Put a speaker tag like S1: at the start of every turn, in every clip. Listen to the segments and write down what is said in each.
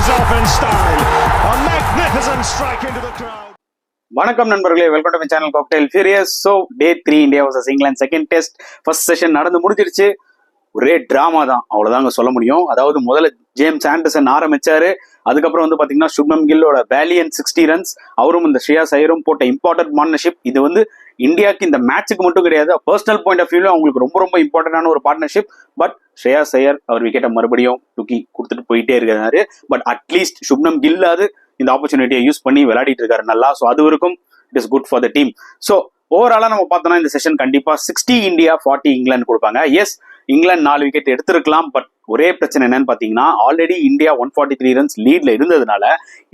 S1: finishes off in style. A magnificent strike into the crowd.
S2: வணக்கம் நண்பர்களே, welcome to my channel cocktail furious. So day 3 India vs England second test first session நடந்து முடிஞ்சிருச்சு. ஒரே drama தான், அவ்வளோதாங்க சொல்ல முடியும். அதாவது முதல்ல ஜேம்ஸ் ஆண்டர்சன் ஆரம்பிச்சாரு. அதுக்கப்புறம் வந்து பாத்தீங்கன்னா சுப்மன் கில்லோட வேலியன் 60 ரன்ஸ், அவரும் இந்த ஸ்ரேயாஸ் ஐயரும் போட்ட இம்பார்ட்டன்ட் பார்ட்னர்ஷிப். இது வந்து இந்தியாவுக்கு இந்த மேட்சுக்கு மட்டும் கிடையாது, பர்சனல் பாயிண்ட் ஆஃப் வியூல அவங்களுக்கு ரொம்ப ரொம்ப இம்பார்ட்டன்டான ஒரு பார்ட்னர்ஷிப். பட் ஸ்ரேயாஸ் ஐயர் அவர் விக்கெட்டை மறுபடியும் தூக்கி கொடுத்துட்டு போயிட்டே இருக்காரு. பட் அட்லீஸ்ட் சுப்மன் கில்லாவது இந்த ஆப்பர்ச்சுனிட்டியை யூஸ் பண்ணி விளையாடிட்டு இருக்காரு நல்லா. ஸோ அது வரைக்கும் it is good for the team. So ஓவராலா நம்ம பார்த்தோம்னா இந்த செஷன் கண்டிப்பா 60 இந்தியா 40 இங்கிலாந்து கொடுப்பாங்க. எஸ், இங்கிலாந்து 4 விக்கெட் எடுத்திருக்கலாம். பட் ஒரே பிரச்சனை என்னன்னு பாத்தீங்கன்னா, ஆல்ரெடி இந்தியா 143 ரன்ஸ் லீட்ல இருந்ததுனால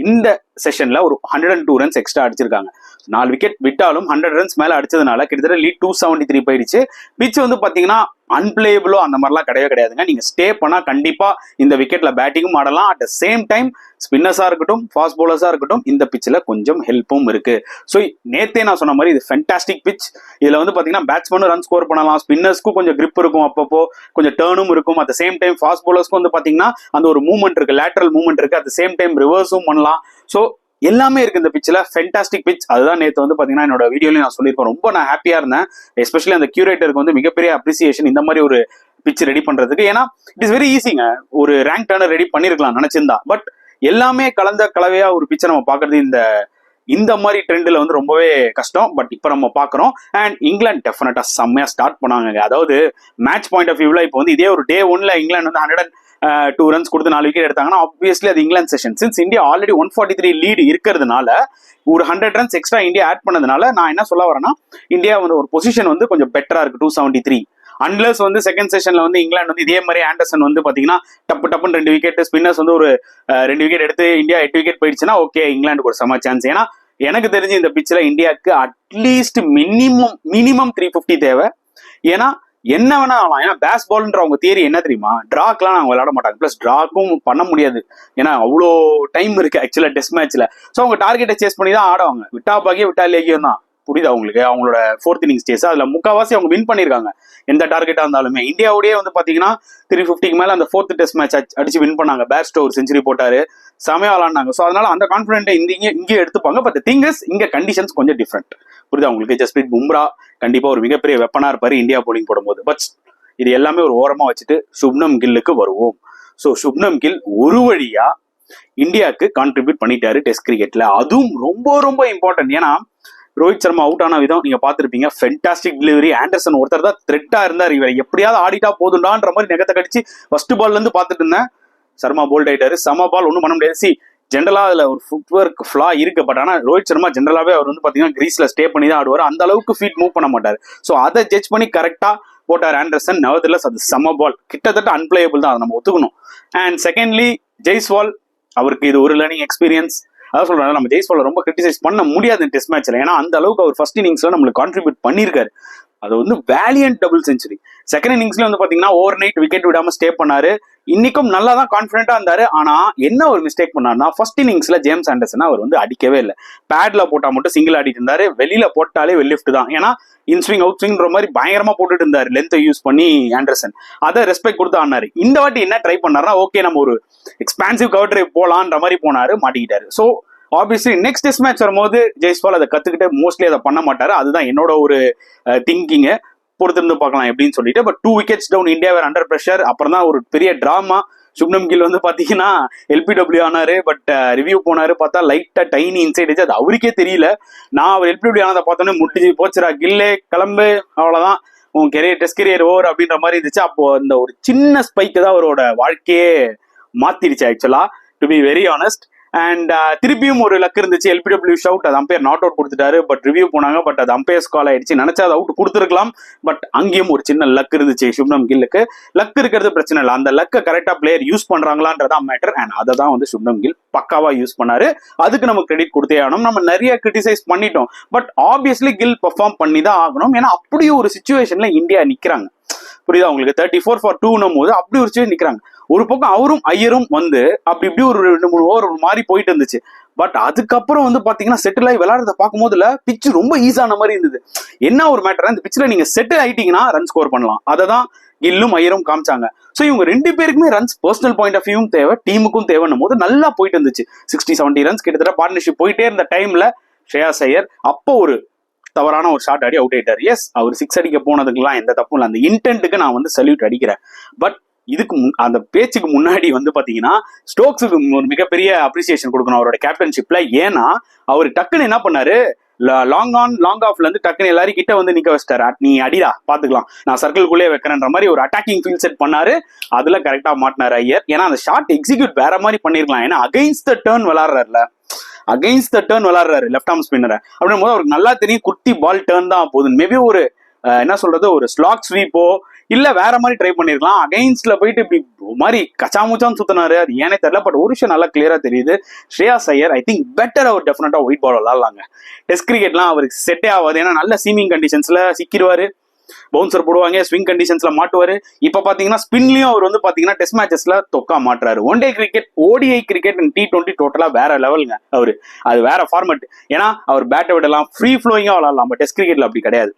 S2: இந்த செஷன்ல ஒரு 102 ரன்ஸ் எக்ஸ்ட்ரா அடிச்சிருக்காங்க. 4 விக்கெட் விட்டாலும் 100 ரன்ஸ் மேல அடிச்சதுனால கிட்டத்தட்ட லீட் 273 போயிடுச்சு. பிச் வந்து பாத்தீங்கன்னா அன்பிளேபிளோ அந்த மாதிரிலாம் கிடையவே கிடையாதுங்க. நீங்க ஸ்டே பண்ணா கண்டிப்பா இந்த விக்கெட்ல பேட்டிங்கும் ஆடலாம். அட் த சேம் டைம் ஸ்பின்னர்ஸா இருக்கட்டும், ஃபாஸ்ட் பவுலர்ஸா இருக்கட்டும், இந்த பிச்சில் கொஞ்சம் ஹெல்ப்பும் இருக்கு. ஸோ நேத்தே நான் சொன்ன மாதிரி இது ஃபென்டாஸ்டிக் பிச். இதுல வந்து பாத்தீங்கன்னா பேட்ஸ்மேனும் ரன் ஸ்கோர் பண்ணலாம், ஸ்பின்னர்ஸ்க்கும் கொஞ்சம் கிரிப் இருக்கும், அப்பப்போ கொஞ்சம் டேர்னும் இருக்கும். At the same time fast பவுலர்ஸ்க்கும் வந்து பாத்தீங்கன்னா அந்த ஒரு மூவ்மெண்ட் இருக்கு, லேட்டரல் மூவ்மெண்ட் இருக்கு. அட் த சேம் டைம் ரிவர்ஸும் பண்ணலாம். ஸோ எல்லாமே இருக்கு இந்த பிச்சில், ஃபென்டாஸ்டிக் பிச். அதுதான் நேற்று வந்து பாத்தீங்கன்னா என்னோட வீடியோலையும் நான் சொல்லியிருப்பேன். ரொம்ப நான் ஹாப்பியா இருந்தேன். எஸ்பெஷலி அந்த கியூரேட்டருக்கு வந்து மிகப்பெரிய அப்ரிசியேஷன் இந்த மாதிரி ஒரு பிச் ரெடி பண்றதுக்கு. ஏன்னா இட் இஸ் வெரி ஈஸிங்க, ஒரு ரேங்க் டர்னர் ரெடி பண்ணிருக்கலாம் நினைச்சிருந்தா. பட் எல்லாமே கலந்த கலவையா ஒரு பிச்சை நம்ம பாக்குறது இந்த மாதிரி ட்ரெண்ட்ல வந்து ரொம்பவே கஷ்டம். பட் இப்போ நம்ம பாக்குறோம். அண்ட் இங்கிலாந்து டெஃபினட்டா செம்மையா ஸ்டார்ட் பண்ணாங்க. அதாவது மேட்ச் பாயிண்ட் ஆஃப் வியூல இப்போ வந்து இதே ஒரு டே 1ல இங்கிலாந்து வந்து 102 ரன்ஸ் கொடுத்து 4 விக்கெட் எடுத்தாங்கன்னா ஆப்வியஸ்லி அது England session. Since India already 143 lead இருக்கிறதுனால ஒரு 100 ரன்ஸ் எக்ஸ்ட்ரா இந்தியா ஆட் பண்ணதுனால நான் என்ன சொல்ல வரேன்னா, இந்தியா வந்து ஒரு பொசிஷன் வந்து கொஞ்சம் பெட்டரா இருக்கு 273. அன்லஸ் வந்து செகண்ட் செஷன்ல வந்து இங்கிலாந்து வந்து இதே மாதிரி ஆண்டர்சன் வந்து பாத்தீங்கன்னா டப்புன்னு 2 விக்கெட், ஸ்பின்னர்ஸ் வந்து ஒரு 2 விக்கெட் எடுத்து இந்தியா 8 விக்கெட் போயிடுச்சுன்னா ஓகே, இங்கிலாந்துக்கு ஒரு செம சான்ஸ். ஏன்னா எனக்கு தெரிஞ்சு இந்த பிச்சில் இந்தியாவுக்கு அட்லீஸ்ட் மினிமம் 350 தேவை. ஏன்னா என்ன வேணா ஆகலாம். ஏன்னா பேஸ் பால்ன்ற அவங்க தியரி என்ன தெரியுமா, டிராக்லாம் நாங்கள் விளையாட மாட்டாங்க, பிளஸ் டிராக்கும் பண்ண முடியாது. ஏன்னா அவ்வளோ டைம் இருக்கு ஆக்சுவலா டெஸ்ட் மேட்ச்ல. ஸோ அவங்க டார்கெட்டை சேஸ் பண்ணி தான் ஆடுவாங்க. விட்டா பாக்கியம் விட்டா லேகியம் தான். புரியுது அவங்களுக்கு? அவங்களோட 4th இன்னிங்ஸ் டேஸ் அதுல முக்கால்வாசி அவங்க வின் பண்ணிருக்காங்க எந்த டார்கெட்டா இருந்தாலுமே. இந்தியாவுடைய வந்து பாத்தீங்கன்னா 350க்கு மேல அந்த 4th டெஸ்ட் மேட்ச் அடிச்சு வின் பண்ணாங்க. பேர்ஸ்டோ ஒரு செஞ்சுரி போட்டாரு, செமையா விளாண்டாங்க. ஸோ அதனால அந்த கான்ஃபிடென்ட் இங்கே எடுத்துப்பாங்க. பட் திங் இஸ் இங்க கண்டிஷன்ஸ் கொஞ்சம் டிஃப்ரெண்ட். புரியுது அவங்களுக்கு? ஜஸ்பிரீத் பும்ரா கண்டிப்பா ஒரு மிகப்பெரிய வெப்பனா இருப்பாரு இந்தியா போலிங் போடும்போது. பட் இது எல்லாமே ஒரு ஓரமா வச்சுட்டு சுப்னம் கில்லுக்கு வருவோம். ஸோ சுப்னம் கில் ஒரு வழியா இந்தியாவுக்கு கான்ட்ரிபியூட் பண்ணிட்டாரு டெஸ்ட் கிரிக்கெட்ல. அதுவும் ரொம்ப ரொம்ப இம்பார்ட்டன்ட். ஏன்னா ரோஹித் சர்மா அவுட் ஆன விதம் நீங்க பாத்துருப்பீங்க, ஃபென்டாஸ்டிக் டெலிவரி. ஆண்டர்சன் ஒருத்தர் தான் த்ரெட்டா இருந்தார், இவர் எப்படியாவது ஆடிட்டா போதுண்டான்ற மாதிரி நெகத்தை கடிச்சு ஃபர்ஸ்ட் பால்ல இருந்து பாத்துட்டு இருந்தேன். சர்மா போல்ட் ஆயிட்டாரு, சம பால் ஒன்றும் பண்ண முடியாது. ஜென்ரலா அதுல ஒரு ஃபுட்வொர்க் ஃபிளா இருக்கு. பட் ஆனா ரோஹித் சர்மா ஜென்ரலாவே அவர் வந்து பாத்தீங்கன்னா கிரீஸ்ல ஸ்டே பண்ணி தான் ஆடுவார், அந்த அளவுக்கு ஃபீட் மூவ் பண்ண மாட்டார். ஸோ அதை ஜட்ஜ் பண்ணி கரெக்டா போட்டார் ஆண்டர்சன். நவர்திலஸ் அது சம பால், கிட்டத்தட்ட அன்பிளேயபிள் தான், அதை நம்ம ஒத்துக்கணும். அண்ட் செகண்ட்லி ஜெய்ஸ்வால், அவருக்கு இது ஒரு லேர்னிங் எக்ஸ்பீரியன்ஸ். அதான் சொல்றாங்க, நம்ம ஜெய்ஸ்வாலை ரொம்ப கிரிட்டிசைஸ் பண்ண முடியாது டெஸ்ட் மேட்ச்ல. ஏன்னா அந்த அளவுக்கு அவர் ஃபர்ஸ்ட் இன்னிங்ஸ்ல நம்மளுக்கு கான்ட்ரிபியூட் பண்ணியிருக்காரு. அது வந்து வேலியன்ட் டபுள் செஞ்சுரி. செகண்ட் இன்னிங்ஸ்ல வந்து பாத்தீங்கன்னா ஓவர் நைட் விக்கெட் விடாம ஸ்டே பண்ணாரு. இன்னைக்கும் நல்லா தான் கான்பிடென்டா இருந்தாரு. ஆனா என்ன ஒரு மிஸ்டேக் பண்ணாருன்னா, ஃபர்ஸ்ட் இன்னிங்ஸ்ல ஜேம்ஸ் ஆண்டர்சன் அவர் வந்து அடிக்கவே இல்லை. பேட்ல போட்டா மட்டும் சிங்கிள் ஆடிட்டு இருந்தாரு, வெளியில போட்டாலே வெல் லிஃப்ட் தான். ஏன்னா இன்ஸ்விங் அவுட் ஸ்விங்ன்ற மாதிரி பயங்கரமா போட்டுட்டு இருந்தாரு லென்த்தை யூஸ் பண்ணி ஆண்டர்சன். அதை ரெஸ்பெக்ட் கொடுத்து ஆனாரு. இந்த வாட்டி என்ன ட்ரை பண்ணாருன்னா, ஓகே நம்ம ஒரு எக்ஸ்பான்சிவ் கவர் டிரைவ் போலான்ற மாதிரி போனாரு, மாட்டிக்கிட்டாரு. So obviously next test match வரும்போது ஜெய்ஸ்வால் அதை கத்துக்கிட்டு மோஸ்ட்லி அதை பண்ண மாட்டாரு. அதுதான் என்னோட ஒரு திங்கிங்க. பொறுத்திருந்து பார்க்கலாம் எப்படின்னு சொல்லிட்டு. பட் 2 விக்கெட்ஸ் டவுன், இந்தியா வேற அண்டர் பிரஷர். அப்புறம் தான் ஒரு பெரிய டிராமா. சுப்னம் கில் வந்து பாத்தீங்கன்னா LPW ஆனாரு. பட் ரிவ்யூ போனாரு, பார்த்தா லைட்டா டைனி இன்சைட் அது அவருக்கே தெரியல. நான் அவர் LPW ஆனதை பார்த்தோன்னே முடிஞ்சு போச்சுரா கில்லே கிளம்பு, அவ்வளவுதான் உன் கெரியர் டெஸ்ட் கெரியர் ஓவர் அப்படின்ற மாதிரி இருந்துச்சு. அப்போ அந்த ஒரு சின்ன ஸ்பைக்கு தான் அவரோட வாழ்க்கையே மாத்திருச்சு ஆக்சுவலா, to be very honest. And திருப்பியும் ஒரு லக் இருந்துச்சு, LPW ஷவுட், அது அம்பையர் நாட் அவுட் கொடுத்துட்டாரு. பட் ரிவ்யூ போனாங்க, பட் அது அம்பையர்ஸ் கால் ஆயிடுச்சு. நினைச்சா அது அவுட் கொடுத்துருக்கலாம். பட் அங்கேயும் ஒரு சின்ன லக் இருந்துச்சு சுப்னம் கில்லுக்கு. லக் இருக்கிறது பிரச்சனை இல்லை, அந்த லக்கை கரெக்டா பிளேயர் யூஸ் பண்றாங்களான்றதான் மேட்டர். அண்ட் அதை தான் வந்து சுப்னம் கில் பக்காவா யூஸ் பண்ணாரு. அதுக்கு நம்ம கிரெடிட் கொடுத்தே ஆகணும். நம்ம நிறைய கிரிட்டிசைஸ் பண்ணிட்டோம், பட் ஆப்வியஸ்லி கில் பெர்ஃபார்ம் பண்ணி தான் ஆகணும். ஏன்னா அப்படி ஒரு சிச்சுவேஷன்ல இந்தியா நிக்கிறாங்க. புரியுதா உங்களுக்கு? 34 for 2 போது அப்படி ஒரு சிச்சுவேஷன் நிக்கிறாங்க. ஒரு பக்கம் அவரும் ஐயரும் வந்து அப்படி இப்படி ஒரு 2-3 ஓவர் மாறி போயிட்டு இருந்துச்சு. பட் அதுக்கப்புறம் வந்து பாத்தீங்கன்னா செட்டில் ஆகி விளையாடுறத பார்க்கும் போதுல பிச்சு ரொம்ப ஈஸியான மாதிரி இருந்தது. என்ன ஒரு மேட்டர், இந்த பிச்சில் நீங்க செட்டில் ஆயிட்டீங்கன்னா ரன் ஸ்கோர் பண்ணலாம். அதை தான் கில்லும் ஐயரும் காமிச்சாங்க. ஸோ இவங்க 2 பேருக்குமே ரன்ஸ் பர்சனல் பாயிண்ட் ஆஃப் வியூவும் தேவை, டீமுக்கும் தேவைன்னும் போது நல்லா போயிட்டு இருந்துச்சு. 60-70 ரன்ஸ் கிட்டத்தட்ட பார்ட்னர்ஷிப் போயிட்டே இருந்த டைம்ல ஸ்ரேயாஸ் ஐயர் அப்போ ஒரு தவறான ஒரு ஷாட் ஆடி அவுட் ஆயிட்டார். எஸ், அவர் 6 அடிக்க போனதுக்கெல்லாம் எந்த தப்பும் இல்லை, அந்த இன்டென்ட்டுக்கு நான் வந்து சல்யூட் அடிக்கிறேன். பட் இதுக்கு அந்த பேச்சுக்கு முன்னாடி வந்து பாத்தீங்கன்னா ஸ்டோக்ஸுக்கு ஒரு மிகப்பெரிய அப்ரிசியேஷன் கொடுக்கணும் அவரோட கேப்டன்ஷிப்ல. ஏன்னா அவர் டக்குன்னு என்ன பண்ணாரு, லாங் ஆன் லாங் ஆஃப்ல இருந்து டக்குன்னு எல்லாரும் கிட்ட வந்து நிக்க வச்சிட்டாரு. நீ அடிடா பாத்துக்கலாம், நான் சர்க்கிள்குள்ளே வைக்கிறேன்ற மாதிரி ஒரு அட்டாக்கிங் ஃபீல் செட் பண்ணாரு. அதுல கரெக்டா மாட்டினாரு ஐயர். ஏன்னா அந்த ஷாட் எக்ஸிக்யூட் வேற மாதிரி பண்ணிருக்கலாம். ஏன்னா அகைன்ஸ்ட் த டர்ன் விளாடுறாருல, அகைன்ஸ்ட் த டர்ன் விளாடுறாரு லெஃப்ட் ஆர்ம் ஸ்பின்னரை. அப்படின் போது அவருக்கு நல்லா தெரியும் குர்த்தி பால் டர்ன் தான் போகுது. மேபி ஒரு என்ன சொல்றது, ஒரு ஸ்லாக் ஸ்வீப்போ இல்ல வேற மாதிரி ட்ரை பண்ணிருக்கலாம். அகைன்ஸ்ட்ல போயிட்டு இப்படி மாதிரி கச்சாமுச்சான்னு சுத்தினாரு, அது ஏனே தெரியல. பட் ஒரு விஷயம் நல்லா கிளியரா தெரியுது, Shreyas Iyer I think better அவர் டெஃபினட்டா ஒயிட் பால் விளாடலாங்க. டெஸ்ட் கிரிக்கெட்லாம் அவருக்கு செட்டே ஆகாது. ஏன்னா நல்ல சீமிங் கண்டிஷன்ஸ்ல சிக்கிடுவாரு, பவுன்சர் போடுவாங்க, ஸ்விங் கண்டிஷன்ஸ்ல மாட்டுவாரு. இப்ப பாத்தீங்கன்னா ஸ்பின்லயும் அவர் வந்து பாத்தீங்கன்னா டெஸ்ட் மேட்சஸ்ல தொக்கா மாட்டுறாரு. One day cricket, ODI cricket and T20 டோட்டலா வேற லெவலுங்க அவரு. அது வேற ஃபார்மட். ஏன்னா அவர் பேட்டை விடலாம், ஃப்ரீ ஃப்ளோயிங்கா விளாடலாம். பட் டெஸ்ட் கிரிக்கெட்ல அப்படி கிடையாது.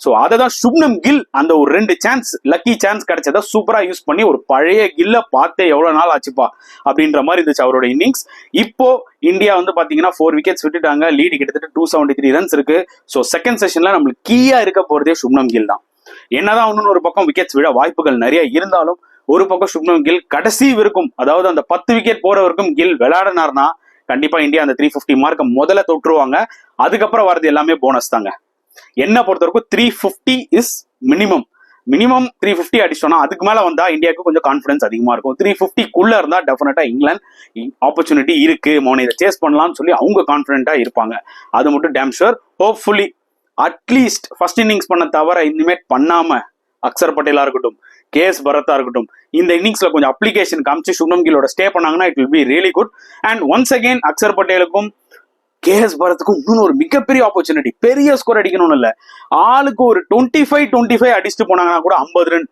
S2: ஸோ அதை தான் சுப்னம் கில் அந்த ஒரு 2 சான்ஸ், லக்கி சான்ஸ் கிடைச்சதை சூப்பரா யூஸ் பண்ணி ஒரு பழைய கில்ல பார்த்தே எவ்வளவு நாள் ஆச்சுப்பா அப்படின்ற மாதிரி இருந்துச்சு அவரோட இன்னிங்ஸ். இப்போ இந்தியா வந்து பாத்தீங்கன்னா 4 விக்கெட்ஸ் விட்டுட்டாங்க, லீடு கிட்டத்தட்ட 273 ரன்ஸ் இருக்கு. ஸோ செகண்ட் செஷன்ல நம்மளுக்கு கீயா இருக்க போறதே சுப்னம் கில் தான். என்னதான் இன்னொரு ஒரு பக்கம் விக்கெட்ஸ் விட வாய்ப்புகள் நிறைய இருந்தாலும் ஒரு பக்கம் சுப்னம் கில் கடைசி வரைக்கும், அதாவது அந்த 10 விக்கெட் போற வரைக்கும் கில் விளையாடினார்னா கண்டிப்பா இந்தியா அந்த 350 மார்க்கை முதல்ல தொட்டுருவாங்க. அதுக்கப்புறம் வரது எல்லாமே போனஸ் தாங்க. என்ன பொறுத்த வரைக்கும் 350 இஸ் மினிமம் 350 அடிச்சோம்னா அதுக்கு மேல வந்தா இந்தியாவுக்கு கொஞ்சம் கான்பிடன்ஸ் அதிகமா இருக்கும். 350க்குள்ள இருந்தா டெஃபினட்டா இங்கிலாந்து ஆப்பர்ச்சுனிட்டி இருக்கு, மோனை இதை சேஸ் பண்ணலாம்னு சொல்லி அவங்க கான்பிடென்ட்டா இருப்பாங்க. அது மட்டும் damn sure. Hopefully at least first innings பண்ண தவிர இனிமேட் பண்ணாம அக்சர் பட்டேலா இருக்கட்டும், KS பரத்தா இருக்கட்டும், இந்த இன்னிங்ஸ்ல கொஞ்சம் அப்ளிகேஷன் காமிச்சு சுப்னம் கில்லோட ஸ்டே பண்ணாங்கன்னா it will be really good. And once again Axar பட்டேலுக்கும் KS பரத்துக்கும் இன்னும் ஒரு மிகப்பெரிய ஆப்பர்ச்சுனிட்டி. பெரிய ஸ்கோர் அடிக்கணும்னு இல்ல, ஆளுக்கு ஒரு 25 அடிச்சுட்டு போனாங்கன்னா கூட 50 ரன்.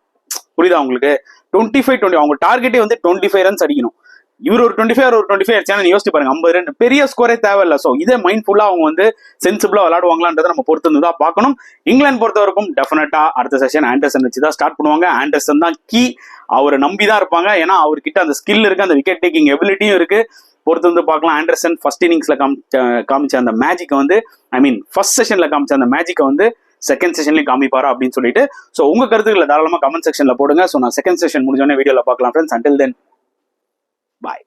S2: புரியுதா உங்களுக்கு? 25 அவங்க டார்கெட்டே வந்து 25 ரன்ஸ் அடிக்கணும். இவர் ஒரு 25 ஒரு 25 அடிச்சாலும் யோசிச்சு பாருங்க, 50 ரன் பெரிய ஸ்கோரே தேவையில்ல. ஸோ இதே மைண்ட்ஃபுல்லா அவங்க வந்து சென்சிபிளா விளையாடுவாங்களான்றதை நம்ம பொறுத்து வந்து தான் பார்க்கணும். இங்கிலாந்து பொறுத்த வரைக்கும் டெஃபினட்டா அடுத்த செஷன் ஆண்டர்சன் வச்சு தான் ஸ்டார்ட் பண்ணுவாங்க. ஆண்டர்சன் தான் கீ, அவரை நம்பி தான் இருப்பாங்க. ஏன்னா அவர்கிட்ட அந்த ஸ்கில் இருக்கு, அந்த விக்கெட் டேக்கிங் எபிலிட்டியும் இருக்கு. பொறுத்து வந்து பார்க்கலாம். ஆண்டர்சன் ஃபர்ஸ்ட் இன்னிங்ஸ்ல காமிச்ச அந்த மேஜிக்கை வந்து, ஃபர்ஸ்ட் செஷன்ல காமிச்ச அந்த மேஜிக்கை வந்து செகண்ட் செஷன்லயும் காமிப்பாரா அப்படின்னு சொல்லிட்டு. ஸோ உங்க கருத்துக்களை தாராளமா கமெண்ட் செக்ஷன்ல போடுங்க. ஸோ நான் செகண்ட் செஷன் முடிஞ்சோடனே வீடியோல பார்க்கலாம் ஃப்ரெண்ட்ஸ். அண்டில் தென் பாய்.